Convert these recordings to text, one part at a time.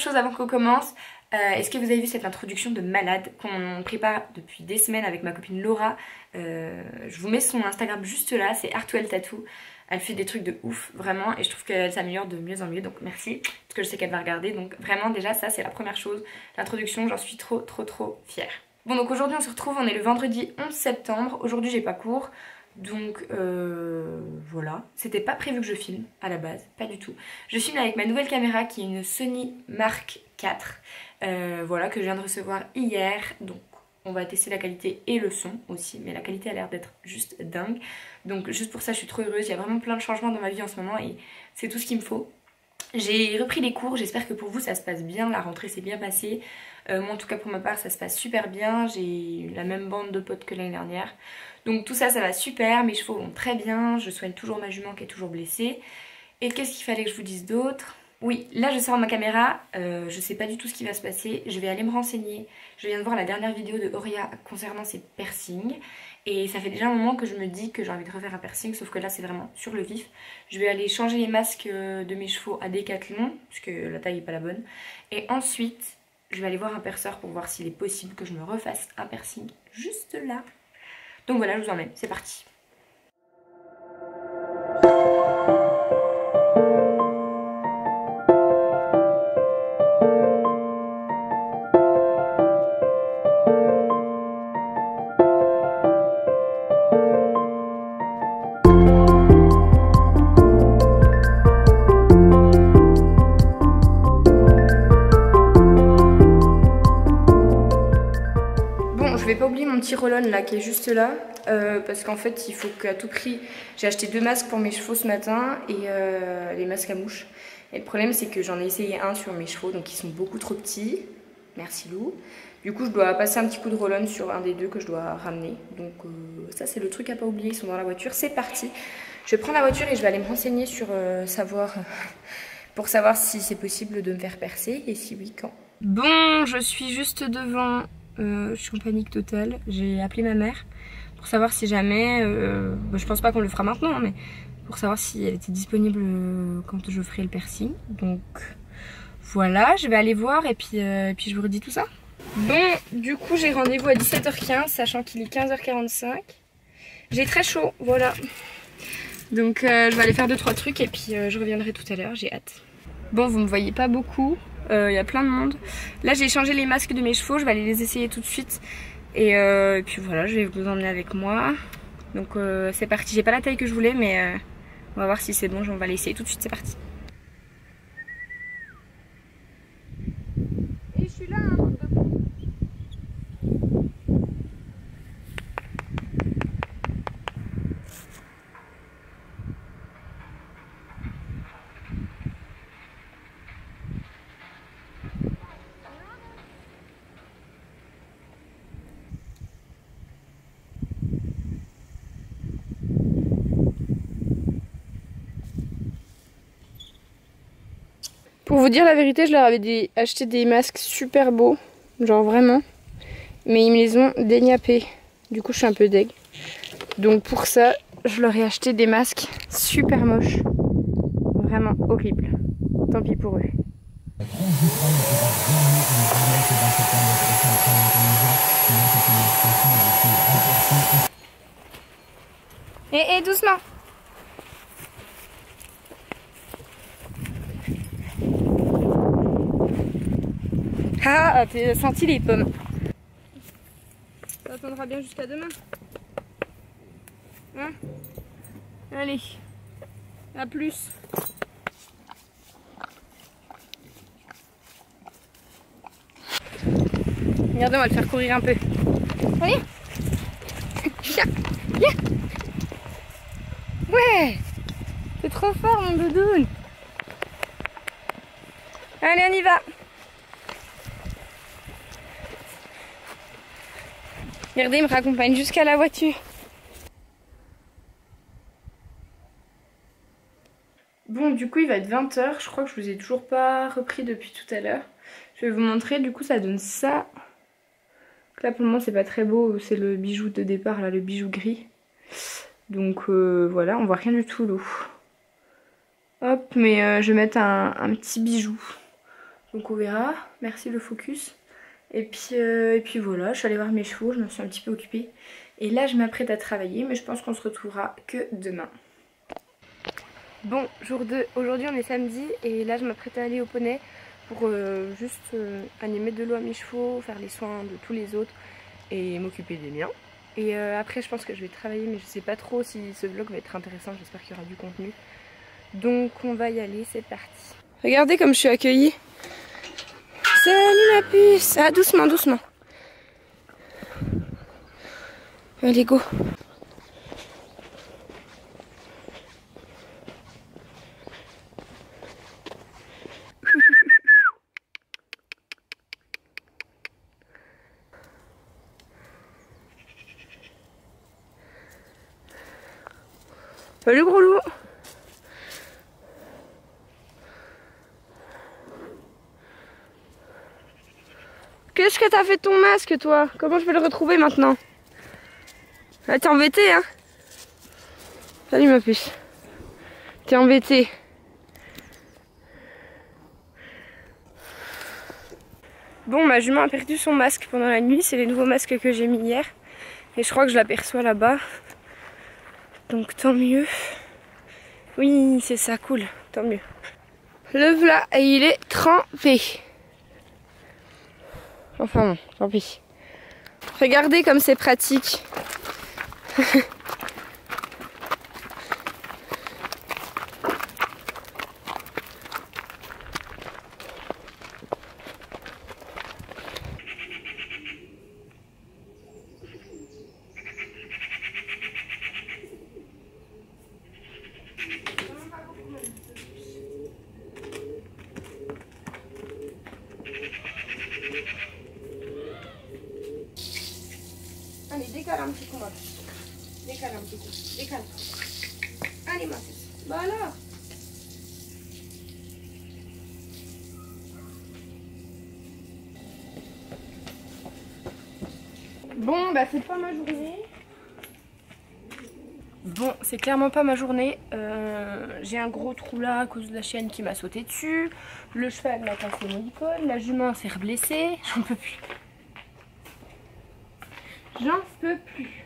chose avant qu'on commence, est-ce que vous avez vu cette introduction de malade qu'on prépare depuis des semaines avec ma copine Laura? Je vous mets son Instagram juste là, c'est Artwell Tattoo. Elle fait des trucs de ouf, vraiment, et je trouve qu'elle s'améliore de mieux en mieux, donc merci, parce que je sais qu'elle va regarder, donc vraiment déjà ça c'est la première chose, l'introduction, j'en suis trop fière. Bon donc aujourd'hui on se retrouve, on est le vendredi 11 septembre, aujourd'hui j'ai pas cours, donc voilà, c'était pas prévu que je filme à la base, pas du tout. Je filme avec ma nouvelle caméra qui est une Sony Mark IV, voilà, que je viens de recevoir hier, donc on va tester la qualité et le son aussi, mais la qualité a l'air d'être juste dingue. Donc juste pour ça je suis trop heureuse, il y a vraiment plein de changements dans ma vie en ce moment et c'est tout ce qu'il me faut. J'ai repris les cours, j'espère que pour vous ça se passe bien, la rentrée s'est bien passée. Moi en tout cas pour ma part ça se passe super bien, j'ai la même bande de potes que l'année dernière. Donc tout ça ça va super, mes chevaux vont très bien, je soigne toujours ma jument qui est toujours blessée. Et qu'est-ce qu'il fallait que je vous dise d'autre? Oui, là je sors ma caméra, je sais pas du tout ce qui va se passer, je vais aller me renseigner. Je viens de voir la dernière vidéo de Auria concernant ses piercings. Et ça fait déjà un moment que je me dis que j'ai envie de refaire un piercing, sauf que là c'est vraiment sur le vif. Je vais aller changer les masques de mes chevaux à Decathlon, puisque la taille est pas la bonne. Et ensuite, je vais aller voir un perceur pour voir s'il est possible que je me refasse un piercing juste là. Donc voilà, je vous emmène, c'est parti. Je vais pas oublier mon petit roll-on là qui est juste là parce qu'en fait il faut qu'à tout prix j'ai acheté 2 masques pour mes chevaux ce matin et les masques à mouches, et le problème c'est que j'en ai essayé un sur mes chevaux donc ils sont beaucoup trop petits, merci Lou, du coup je dois passer un petit coup de roll-on sur un des deux que je dois ramener, donc ça c'est le truc à pas oublier, ils sont dans la voiture, c'est parti. Je vais prendre la voiture et je vais aller me renseigner sur pour savoir si c'est possible de me faire percer et si oui quand. Bon, je suis juste devant. Je suis en panique totale, j'ai appelé ma mère pour savoir si jamais, je pense pas qu'on le fera maintenant, mais pour savoir si elle était disponible quand je ferai le piercing. Donc voilà, je vais aller voir et puis je vous redis tout ça. Bon, du coup j'ai rendez-vous à 17h15, sachant qu'il est 15h45. J'ai très chaud, voilà. Donc je vais aller faire 2-3 trucs et puis je reviendrai tout à l'heure, j'ai hâte. Bon, vous me voyez pas beaucoup. Y a plein de monde. Là j'ai changé les masques de mes chevaux, je vais aller les essayer tout de suite. Et puis voilà, je vais vous emmener avec moi. Donc c'est parti, j'ai pas la taille que je voulais mais on va voir si c'est bon, on va l'essayer tout de suite, c'est parti. Et je suis là hein. Pour vous dire la vérité, je leur avais acheté des masques super beaux, genre vraiment, mais ils me les ont déniapés. Du coup, je suis un peu deg. Donc pour ça, je leur ai acheté des masques super moches, vraiment horribles. Tant pis pour eux. Et doucement. Ah, t'as senti les pommes. Ça attendra bien jusqu'à demain. Hein? Allez, à plus. Regardez, on va le faire courir un peu. Allez. Viens, viens. Ouais, c'est trop fort mon doudoune. Allez, on y va. Regardez, il me raccompagne jusqu'à la voiture. Bon, du coup, il va être 20 h. Je crois que je vous ai toujours pas repris depuis tout à l'heure. Je vais vous montrer. Du coup, ça donne ça. Là, pour le moment, c'est pas très beau. C'est le bijou de départ, là, le bijou gris. Donc, voilà, on voit rien du tout, l'eau. Hop, mais je vais mettre un petit bijou. Donc on verra. Merci le focus. Et puis voilà, je suis allée voir mes chevaux, je me suis un petit peu occupée. Et là je m'apprête à travailler, mais je pense qu'on se retrouvera que demain. Bon, jour 2, aujourd'hui on est samedi et là je m'apprête à aller au poney pour juste aller mettre de l'eau à mes chevaux, faire les soins de tous les autres et m'occuper des miens. Et après je pense que je vais travailler, mais je sais pas trop si ce vlog va être intéressant, j'espère qu'il y aura du contenu. Donc on va y aller, c'est parti. Regardez comme je suis accueillie. Salut ma puce. Ah, doucement, doucement. Allez, go. Salut gros loup. Qu'est-ce que t'as fait de ton masque, toi? Comment je vais le retrouver maintenant? Ah, t'es embêtée, hein? Salut ma puce. T'es embêtée. Bon, ma jument a perdu son masque pendant la nuit. C'est les nouveaux masques que j'ai mis hier. Et je crois que je l'aperçois là-bas. Donc tant mieux. Oui, c'est ça, cool. Tant mieux. Le voilà, et il est trempé. Enfin bon, tant pis. Regardez comme c'est pratique. Allez, décale un petit coup, ma puce. Décale un petit coup. Décale. Allez, ma puce. Bah alors. Bon, bah c'est pas ma journée. Bon, c'est clairement pas ma journée. J'ai un gros trou là à cause de la chienne qui m'a sauté dessus. Le cheval m'a cassé mon icône. La jument s'est reblessée. J'en peux plus. J'en peux plus.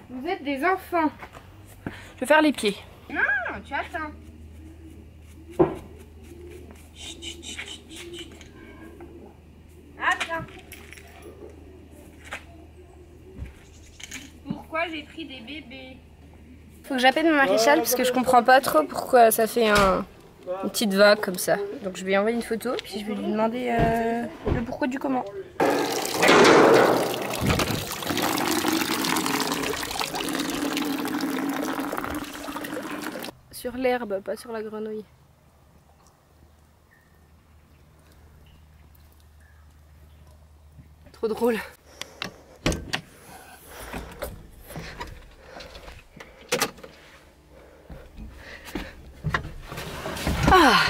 Vous êtes des enfants. Je vais faire les pieds. Non, tu attends. Chut, chut, chut, chut, chut. Attends. Pourquoi j'ai pris des bébés? Faut que j'appelle mon maréchal parce que je comprends pas trop pourquoi ça fait une petite vague comme ça. Donc je vais lui envoyer une photo puis je vais lui demander le pourquoi du comment. Sur l'herbe, pas sur la grenouille. Trop drôle. Ah!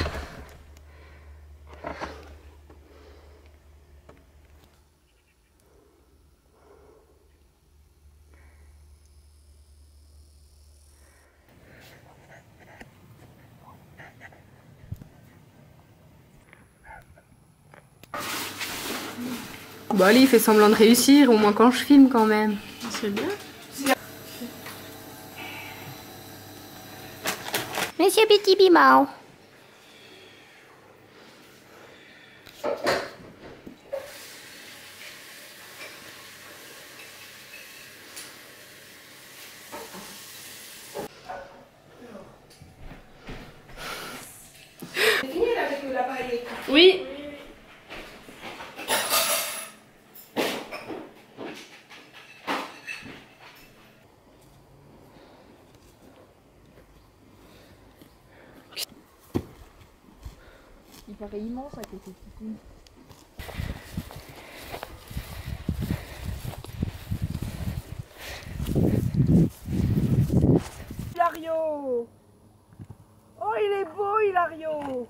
Bon allez, il fait semblant de réussir, au moins quand je filme quand même. C'est bien. Monsieur Petit Bimao. Oui. Il paraît immense à côté de tout. Hilario! Oh, il est beau, Hilario!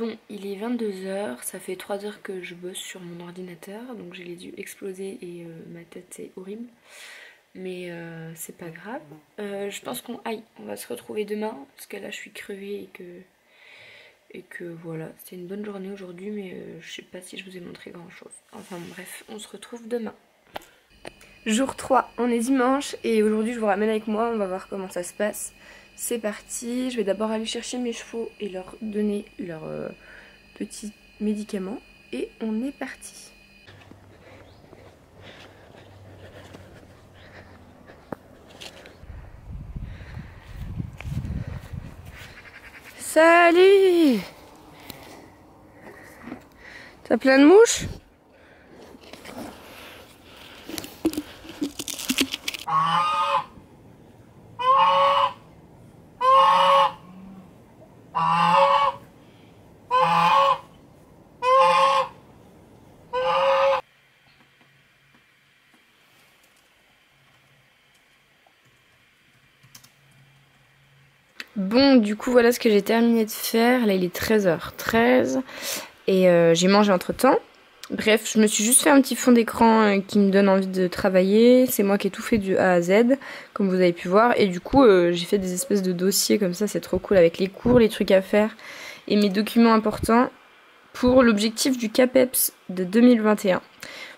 Bon, il est 22h, ça fait 3 heures que je bosse sur mon ordinateur, donc j'ai les yeux explosés et ma tête c'est horrible. Mais c'est pas grave. Je pense qu'on va se retrouver demain, parce que là je suis crevée et que voilà, c'était une bonne journée aujourd'hui, mais je sais pas si je vous ai montré grand chose. Enfin bref, on se retrouve demain. Jour 3, on est dimanche et aujourd'hui je vous ramène avec moi, on va voir comment ça se passe. C'est parti, je vais d'abord aller chercher mes chevaux et leur donner leurs petits médicaments et on est parti. Salut! T'as plein de mouches? Bon, du coup, voilà ce que j'ai terminé de faire. Là, il est 13h13 et j'ai mangé entre temps. Bref, je me suis juste fait un petit fond d'écran qui me donne envie de travailler. C'est moi qui ai tout fait du A à Z, comme vous avez pu voir. Et du coup, j'ai fait des espèces de dossiers comme ça, c'est trop cool, avec les cours, les trucs à faire et mes documents importants pour l'objectif du CAPEPS de 2021.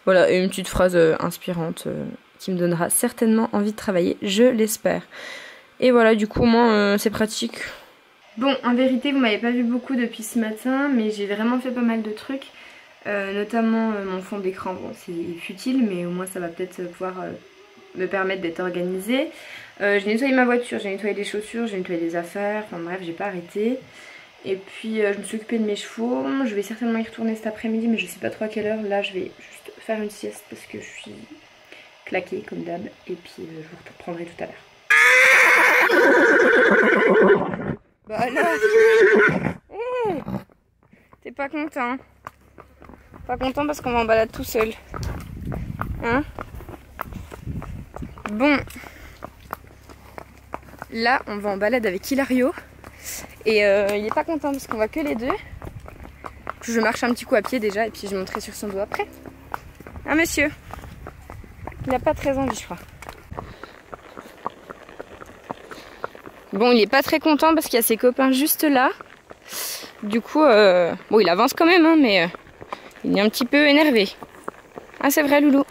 Voilà, et une petite phrase inspirante qui me donnera certainement envie de travailler, je l'espère. Et voilà, du coup, au moins, c'est pratique. Bon, en vérité, vous m'avez pas vu beaucoup depuis ce matin, mais j'ai vraiment fait pas mal de trucs. Notamment mon fond d'écran, bon, c'est futile, mais au moins ça va peut-être pouvoir me permettre d'être organisée. J'ai nettoyé ma voiture, j'ai nettoyé des chaussures, j'ai nettoyé des affaires, enfin bref, j'ai pas arrêté. Et puis je me suis occupée de mes chevaux. Je vais certainement y retourner cet après-midi, mais je sais pas trop à quelle heure. Là, je vais juste faire une sieste parce que je suis claquée comme d'hab. Et puis je vous reprendrai tout à l'heure. Bah alors, hey, t'es pas content? Pas content parce qu'on va en balade tout seul. Hein? Bon. Là, on va en balade avec Hilario. Et il est pas content parce qu'on va que les deux. Je marche un petit coup à pied déjà et puis je monterai sur son dos après. Hein, monsieur? Il a pas très envie, je crois. Bon, il est pas très content parce qu'il y a ses copains juste là. Du coup, bon, il avance quand même, hein, mais il est un petit peu énervé. Ah, c'est vrai, Loulou.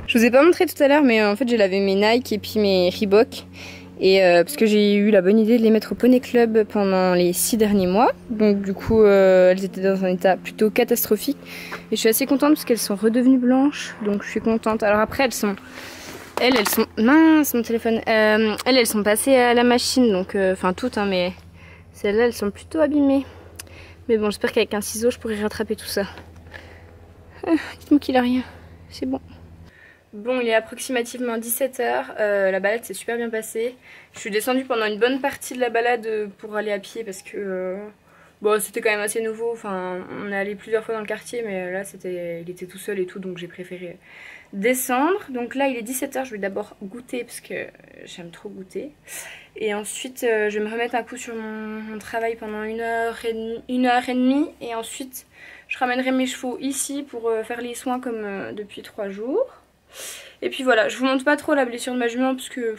Je vous ai pas montré tout à l'heure, mais en fait, j'ai lavé mes Nike et puis mes Reebok. Et parce que j'ai eu la bonne idée de les mettre au Poney Club pendant les 6 derniers mois. Donc du coup, elles étaient dans un état plutôt catastrophique. Et je suis assez contente parce qu'elles sont redevenues blanches. Donc je suis contente. Alors après, elles sont... Mince, mon téléphone. Elles sont passées à la machine. Donc, enfin toutes, hein, mais celles-là, elles sont plutôt abîmées. Mais bon, j'espère qu'avec un ciseau, je pourrai rattraper tout ça. Dites-moi qu'il a rien. C'est bon. Bon, il est approximativement 17h, la balade s'est super bien passée. Je suis descendue pendant une bonne partie de la balade pour aller à pied parce que bon, c'était quand même assez nouveau. Enfin, on est allé plusieurs fois dans le quartier, mais là il était tout seul et tout, donc j'ai préféré descendre. Donc là il est 17h, je vais d'abord goûter parce que j'aime trop goûter. Et ensuite je vais me remettre un coup sur mon travail pendant une heure et demie. Et ensuite je ramènerai mes chevaux ici pour faire les soins comme depuis 3 jours. Et puis voilà, je vous montre pas trop la blessure de ma jument parce que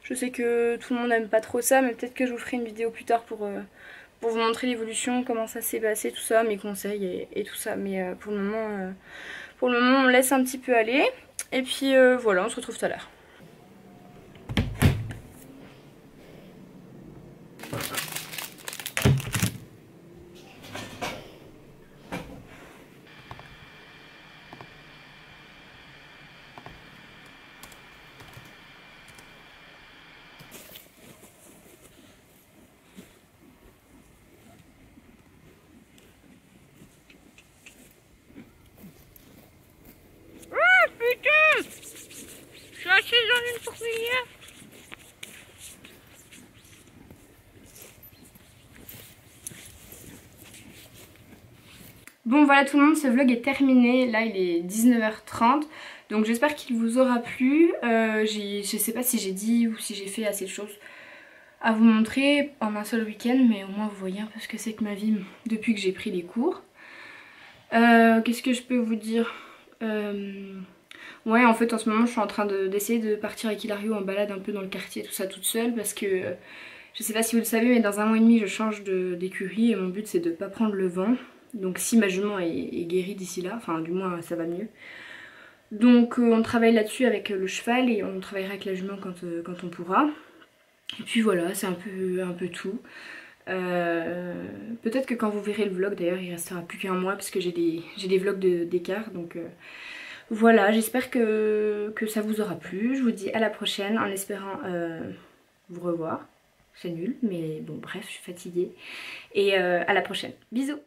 je sais que tout le monde n'aime pas trop ça, mais peut-être que je vous ferai une vidéo plus tard pour vous montrer l'évolution, comment ça s'est passé, tout ça, mes conseils et tout ça. Mais pour le moment, on laisse un petit peu aller. Et puis voilà, on se retrouve tout à l'heure. Dans une fourmilière. Bon voilà tout le monde, ce vlog est terminé. Là il est 19h30. Donc j'espère qu'il vous aura plu. Je sais pas si j'ai dit ou si j'ai fait assez de choses à vous montrer en un seul week-end, mais au moins vous voyez un peu ce que c'est que ma vie depuis que j'ai pris les cours. Qu'est-ce que je peux vous dire? Ouais, en fait en ce moment je suis en train d'essayer de partir avec Hilario en balade un peu dans le quartier, tout ça toute seule, parce que je sais pas si vous le savez, mais dans un mois et demi je change d'écurie et mon but c'est de pas prendre le vent. Donc si ma jument est guérie d'ici là, enfin du moins ça va mieux. Donc on travaille là-dessus avec le cheval et on travaillera avec la jument quand on pourra. Et puis voilà, c'est un peu tout. Peut-être que quand vous verrez le vlog, d'ailleurs il restera plus qu'un mois parce que j'ai des vlogs d'écart. Donc voilà, j'espère que ça vous aura plu. Je vous dis à la prochaine en espérant vous revoir. C'est nul, mais bon bref, je suis fatiguée. Et à la prochaine. Bisous!